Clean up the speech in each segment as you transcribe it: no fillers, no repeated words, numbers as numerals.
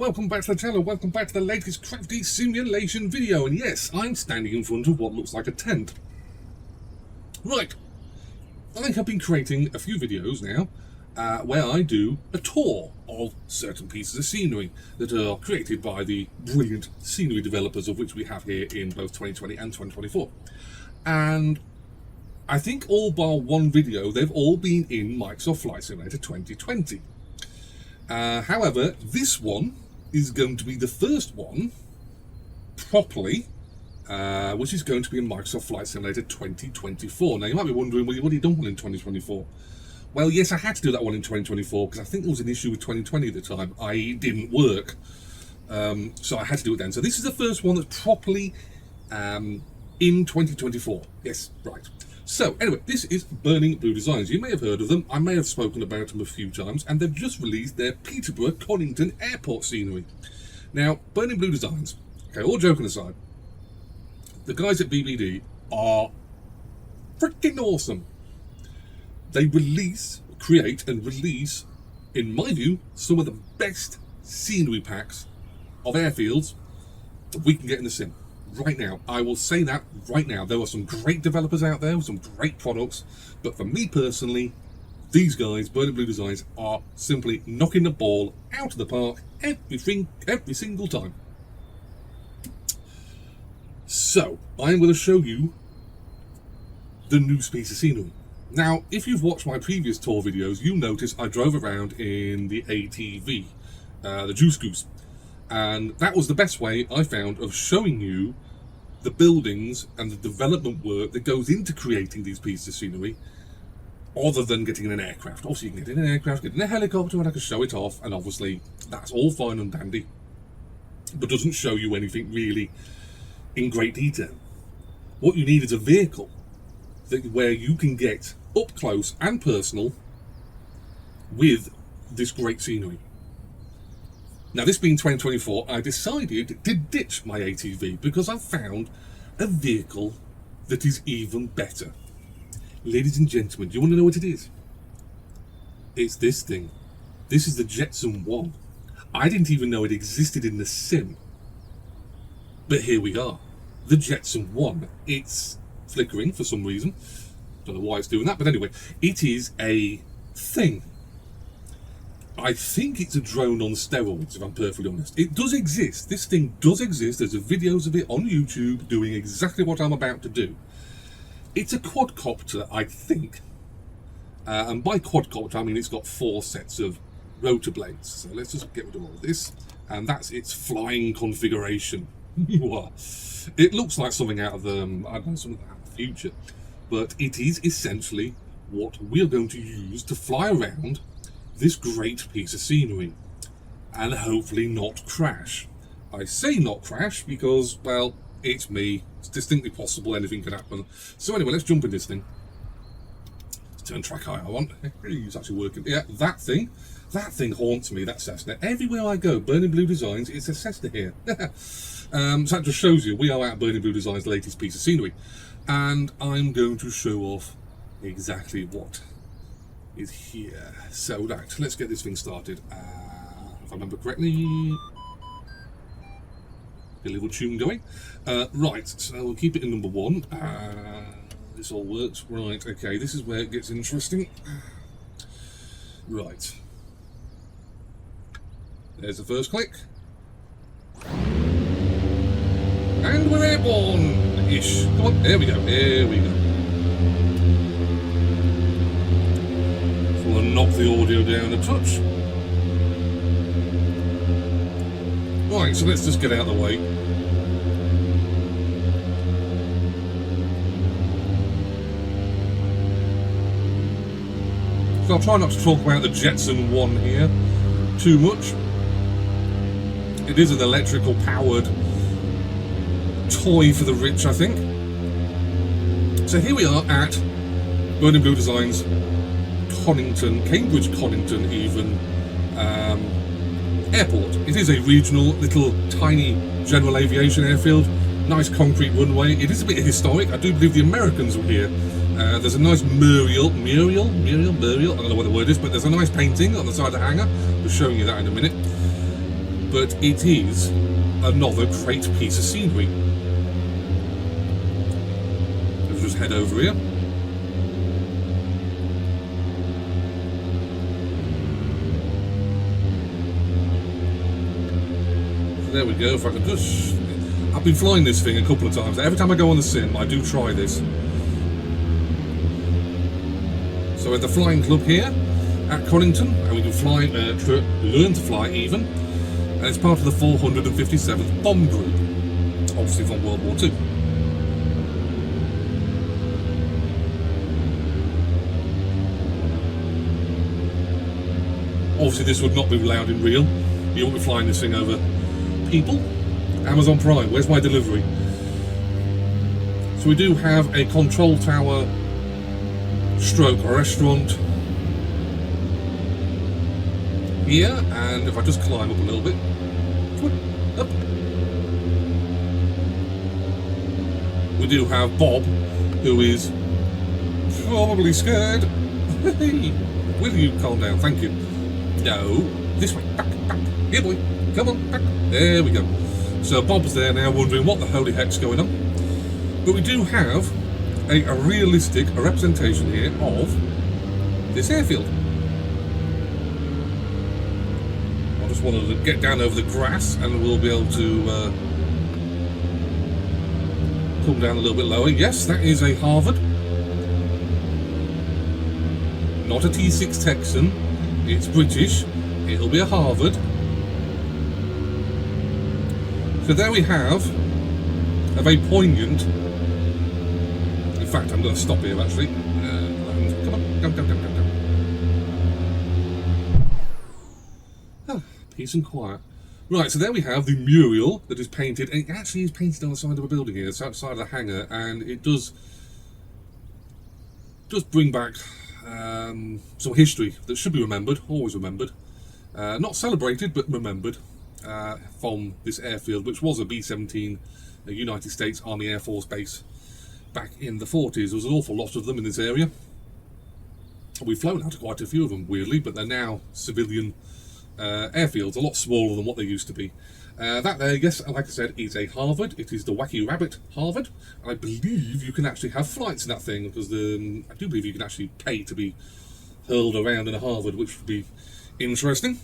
welcome back to the channel, welcome back to the latest crafty simulation video, and yes, I'm standing in front of what looks like a tent. Right, I have been creating a few videos now where I do a tour of certain pieces of scenery that are created by the brilliant scenery developers of which we have here in both 2020 and 2024. And I think all bar one video, they've all been in Microsoft Flight Simulator 2020. However, this one is going to be the first one properly, which is going to be in Microsoft Flight Simulator 2024. Now, you might be wondering, well, what have you done one in 2024? Well, yes, I had to do that one in 2024 because I think there was an issue with 2020 at the time, i.e. it didn't work. So I had to do it then. So this is the first one that's properly in 2024. Yes, right. So, anyway, this is Burning Blue Designs. You may have heard of them. I may have spoken about them a few times, and they've just released their Peterborough Conington airport scenery. Now, Burning Blue Designs, okay, all joking aside, the guys at BBD are freaking awesome. They create and release, in my view, some of the best scenery packs of airfields that we can get in the sim. Right now, I will say that right now. There are some great developers out there with some great products, but for me personally, these guys, Burning Blue Designs, are simply knocking the ball out of the park every single time. So, I'm going to show you the new piece of scenery. Now, if you've watched my previous tour videos, you'll notice I drove around in the ATV, the Juice Goose. And that was the best way I found of showing you the buildings and the development work that goes into creating these pieces of scenery, other than getting in an aircraft. Obviously, you can get in an aircraft, get in a helicopter, and I can show it off, and obviously that's all fine and dandy, but doesn't show you anything really in great detail. What you need is a vehicle where you can get up close and personal with this great scenery. Now, this being 2024, I decided to ditch my ATV because I've found a vehicle that is even better. Ladies and gentlemen, do you want to know what it is? It's this thing. This is the Jetson One. I didn't even know it existed in the sim. But here we are. The Jetson One. It's flickering for some reason. Don't know why it's doing that, but anyway, it is a thing. I think it's a drone on steroids, if I'm perfectly honest. It does exist. This thing does exist. There's videos of it on YouTube doing exactly what I'm about to do. It's a quadcopter, I think. And by quadcopter, I mean it's got 4 sets of rotor blades. So let's just get rid of all of this. And that's its flying configuration. It looks like something out of the, I don't know, something out of the future. But it is essentially what we're going to use to fly around this great piece of scenery and hopefully not crash. I say not crash because, well, it's me. It's distinctly possible anything can happen. So anyway, let's jump in this thing. Let's turn Trackir on. It's actually working. Yeah, that thing haunts me, that Cessna. Everywhere I go, Burning Blue Designs, it's a Cessna here. So that just shows you we are at Burning Blue Designs' latest piece of scenery. And I'm going to show off exactly what is here. So right, let's get this thing started. If I remember correctly, get a little tune going. Right, so we'll keep it in number 1. This all works. Right, okay, this is where it gets interesting. Right. There's the first click. And we're airborne-ish. Come on, there we go, there we go. We'll knock the audio down a touch. Right, so let's just get out of the way. So I'll try not to talk about the Jetson One here too much. It is an electrical powered toy for the rich, I think. So here we are at Burning Blue Designs Conington, Cambridge Conington even, airport. It is a regional, little, tiny general aviation airfield. Nice concrete runway. It is a bit historic. I do believe the Americans were here. There's a nice mural, I don't know what the word is, but there's a nice painting on the side of the hangar. I'll be showing you that in a minute. but it is another great piece of scenery. Let's just head over here. So there we go. If I can just... I've been flying this thing a couple of times. Every time I go on the sim, I do try this. So at the flying club here at Conington, and we can fly, learn to fly even. And it's part of the 457th Bomb Group, obviously from World War II. Obviously this would not be allowed in real. You won't be flying this thing over people. Amazon Prime, where's my delivery? So we do have a control tower stroke restaurant here, and if I just climb up a little bit, up. We do have Bob, who is probably scared. Will you calm down? Thank you. No, this way, back, here boy, come on, back, there we go. So Bob's there now wondering what the holy heck's going on. But we do have a realistic representation here of this airfield. I just wanted to get down over the grass and we'll be able to come down a little bit lower. Yes, that is a Harvard. Not a T6 Texan, it's British, it'll be a Harvard. So there we have a very poignant, in fact I'm going to stop here actually, come on, go. Ah, peace and quiet. Right, so there we have the mural that is painted, and it actually is painted on the side of a building here, it's outside of the hangar, and it does bring back some history that should be remembered, always remembered, not celebrated but remembered. From this airfield, which was a B-17 United States Army Air Force base back in the 40s. There was an awful lot of them in this area. We've flown out of quite a few of them, weirdly, but they're now civilian airfields, a lot smaller than what they used to be. That there, yes, like I said, is a Harvard. It is the Wacky Rabbit Harvard. I believe you can actually have flights in that thing, because I do believe you can actually pay to be hurled around in a Harvard, which would be interesting.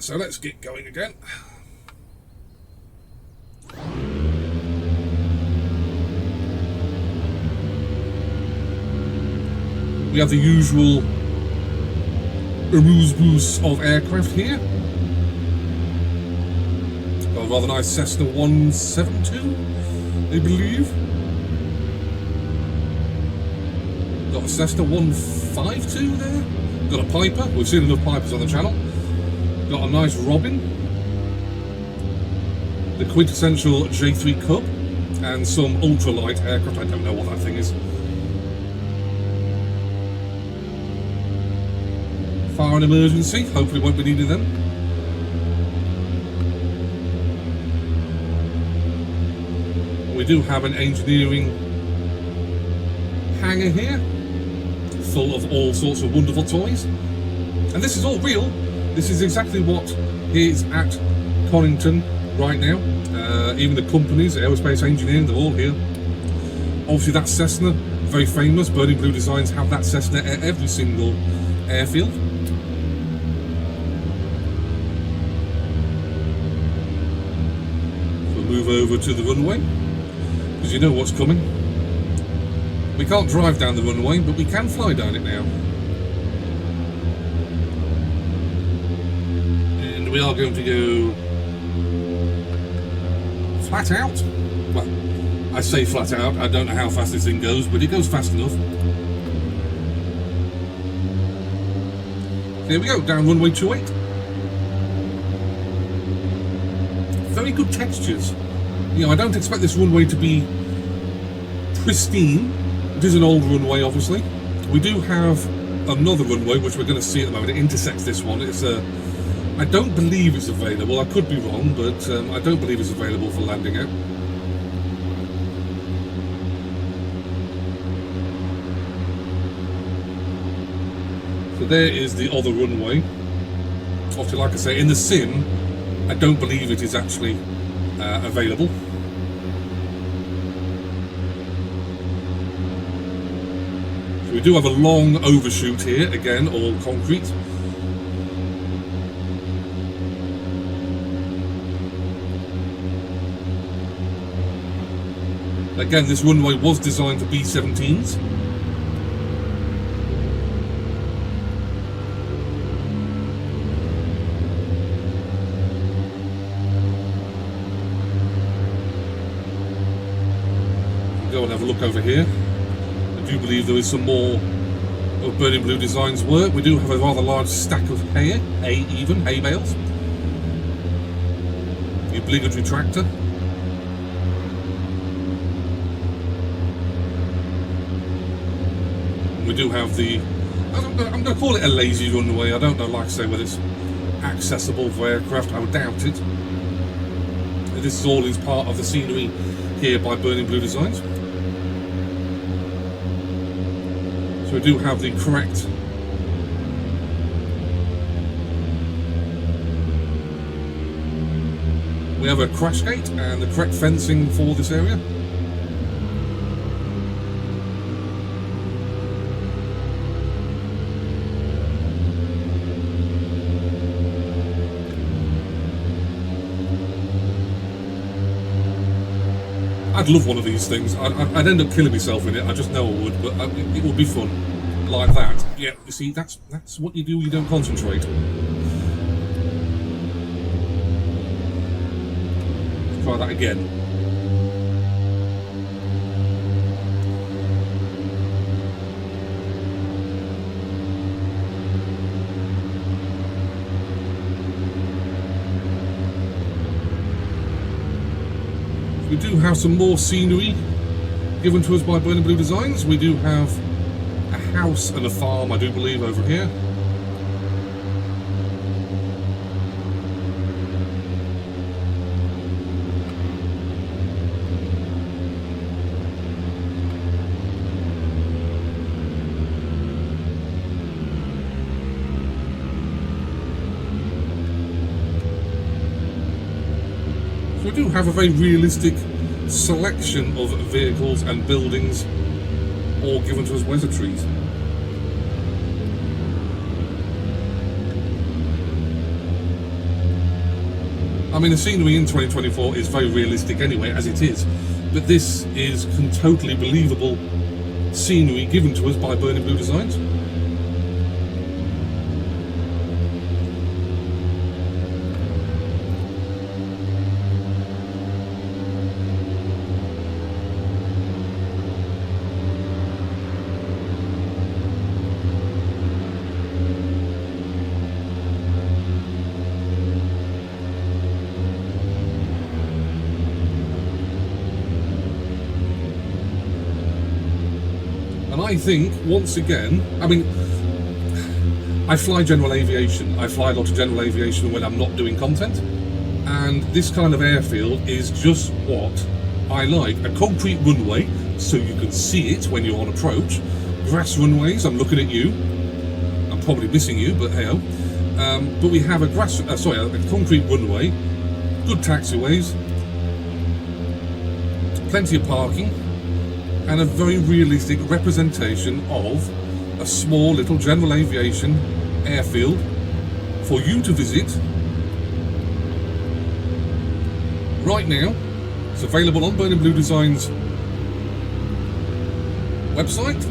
So let's get going again. We have the usual amuse-bouche of aircraft here. Got a rather nice Cessna 172, I believe. Got a Cessna 152 there. Got a Piper. We've seen enough Pipers on the channel. Got a nice Robin, the quintessential J3 Cub, and some ultralight aircraft. I don't know what that thing is. Fire and emergency, hopefully won't be needing them. We do have an engineering hangar here, full of all sorts of wonderful toys. And this is all real. This is exactly what is at Conington right now. Even the companies, Aerospace Engineering, they're all here. Obviously that Cessna, very famous. Burning Blue Designs have that Cessna at every single airfield. We'll move over to the runway, because you know what's coming. We can't drive down the runway, but we can fly down it now. We are going to go flat out. Well, I say flat out, I don't know how fast this thing goes, but it goes fast enough. There we go, down runway 28. Very good textures. You know, I don't expect this runway to be pristine. It is an old runway, obviously. We do have another runway, which we're going to see at the moment. It intersects this one. It's I don't believe it's available, I could be wrong, but I don't believe it's available for landing out. So there is the other runway. Obviously, like I say, in the sim, I don't believe it is actually available. So we do have a long overshoot here, again, all concrete. Again, this runway was designed for B-17s. Go and have a look over here. I do believe there is some more of Burning Blue Designs work. We do have a rather large stack of hay bales. The obligatory tractor. We do have the, I'm going to call it a lazy runway. I don't know, like I say, whether it's accessible for aircraft. I would doubt it. This is all is part of the scenery here by Burning Blue Designs. So we do have the correct we have a crash gate and the correct fencing for this area. I'd love one of these things. I'd end up killing myself in it. I just know I would, but it would be fun, like that. Yeah, you see, that's what you do. You don't concentrate. Let's try that again. We do have some more scenery given to us by Burning Blue Designs. We do have a house and a farm, I do believe, over here. We do have a very realistic selection of vehicles and buildings, all given to us weather trees. I mean, the scenery in 2024 is very realistic anyway, as it is, but this is totally believable scenery given to us by Burning Blue Designs. And I think, once again, I mean, I fly general aviation. I fly a lot of general aviation when I'm not doing content. And this kind of airfield is just what I like. A concrete runway, so you can see it when you're on approach. Grass runways, I'm looking at you. I'm probably missing you, but hey-oh. But we have a concrete runway, good taxiways, plenty of parking, and a very realistic representation of a small little general aviation airfield for you to visit right now. It's available on Burning Blue Designs website.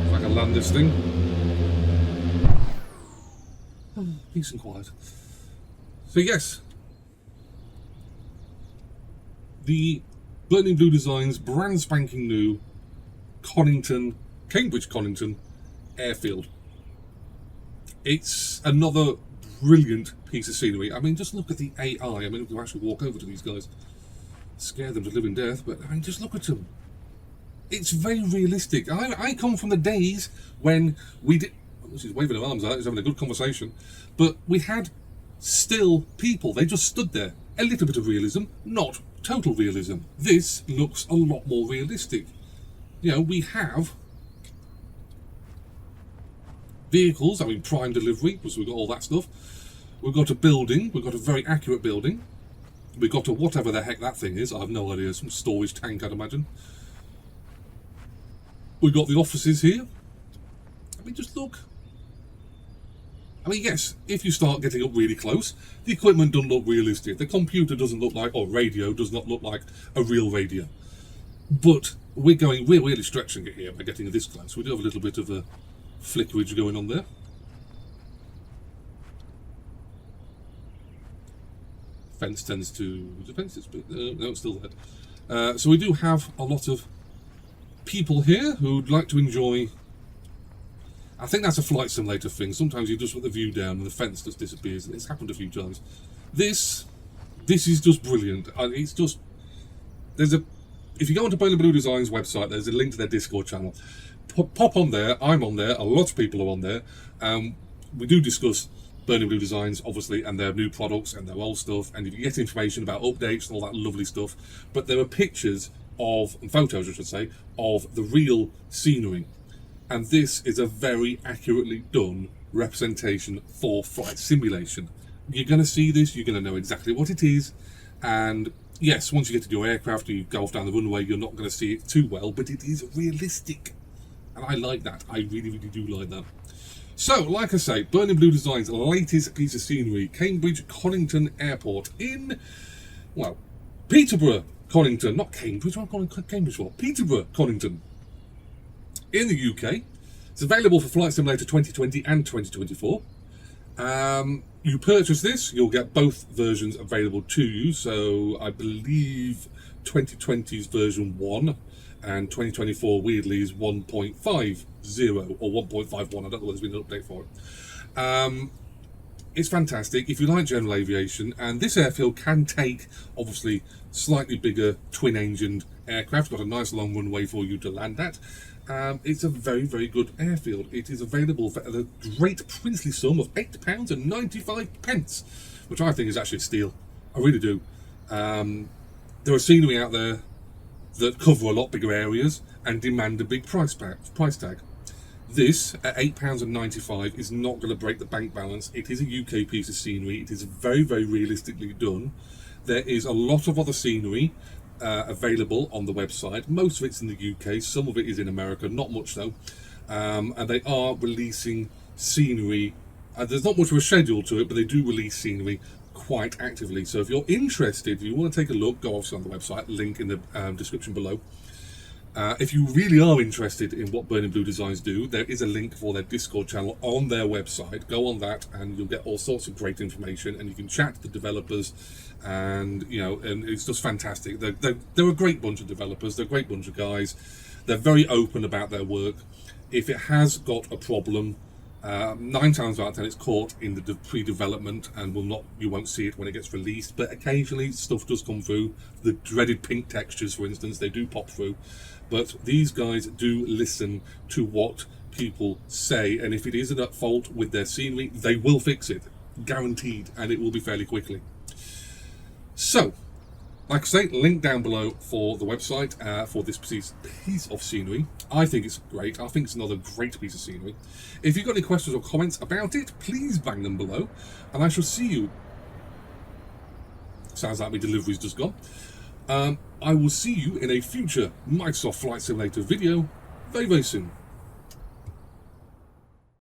If I can land this thing. Peace and quiet. So yes, the Burning Blue Designs brand spanking new Cambridge Conington airfield. It's another brilliant piece of scenery. I mean, just look at the AI. I mean, we can actually walk over to these guys, scare them to living death, but I mean, just look at them. It's very realistic. I come from the days when we did. She's waving her arms out, she's having a good conversation. But we had still people, they just stood there. A little bit of realism, not total realism. This looks a lot more realistic. You know, we have vehicles, I mean prime delivery, because we've got all that stuff. We've got a building, we've got a very accurate building. We've got a whatever the heck that thing is, I have no idea, some storage tank I'd imagine. We've got the offices here. I mean, just look. I mean, yes, if you start getting up really close, the equipment doesn't look realistic. The computer doesn't look like, or radio does not look like a real radio. But we're really stretching it here by getting this close. We do have a little bit of a flickerage going on there. Fence tends to, the fence is, no, it's still there. So we do have a lot of people here who'd like to enjoy. I think that's a flight simulator thing. Sometimes you just put the view down and the fence just disappears, and it's happened a few times. This is just brilliant. It's just, if you go onto Burning Blue Designs website, there's a link to their Discord channel. Pop on there. I'm on there. A lot of people are on there. We do discuss Burning Blue Designs, obviously, and their new products and their old stuff, and you get information about updates and all that lovely stuff. But there are pictures of, and photos I should say, of the real scenery. And this is a very accurately done representation for flight simulation. You're going to see this, you're going to know exactly what it is, and yes, once you get to your aircraft, you go off down the runway, you're not going to see it too well, but it is realistic. And I like that. I really, really do like that. So, like I say, Burning Blue Designs' latest piece of scenery, Cambridge Conington Airport in, well, Peterborough, Conington, not Cambridge, I'm calling Cambridge for, Peterborough, Conington, in the UK. It's available for Flight Simulator 2020 and 2024. You purchase this, you'll get both versions available to you. So I believe 2020's version 1 and 2024 weirdly is 1.50 or 1.51. I don't know whether there's been an update for it. It's fantastic if you like general aviation, and this airfield can take obviously slightly bigger twin-engined aircraft. Got a nice long runway for you to land at. It's a very, very good airfield. It is available for the great princely sum of £8.95, which I think is actually a steal. I really do. There are scenery out there that cover a lot bigger areas and demand a big price tag. This, at £8.95, is not going to break the bank balance. It is a UK piece of scenery. It is very, very realistically done. There is a lot of other scenery available on the website. Most of it's in the UK, some of it is in America, not much though. And they are releasing scenery. There's not much of a schedule to it, but they do release scenery quite actively. So if you're interested, if you want to take a look, go obviously on the website, link in the description below. If you really are interested in what Burning Blue Designs do, there is a link for their Discord channel on their website. Go on that and you'll get all sorts of great information, and you can chat to the developers, and you know, and it's just fantastic. They're a great bunch of developers, they're a great bunch of guys. They're very open about their work. If it has got a problem, 9 times out of 10 it's caught in the pre-development and you won't see it when it gets released, but occasionally stuff does come through. The dreaded pink textures, for instance, they do pop through. But these guys do listen to what people say, and if it isn't at fault with their scenery, they will fix it, guaranteed, and it will be fairly quickly. So, like I say, link down below for the website for this piece of scenery. I think it's great. I think it's another great piece of scenery. If you've got any questions or comments about it, please bang them below, and I shall see you. Sounds like my delivery's just gone. I will see you in a future Microsoft Flight Simulator video very, very soon.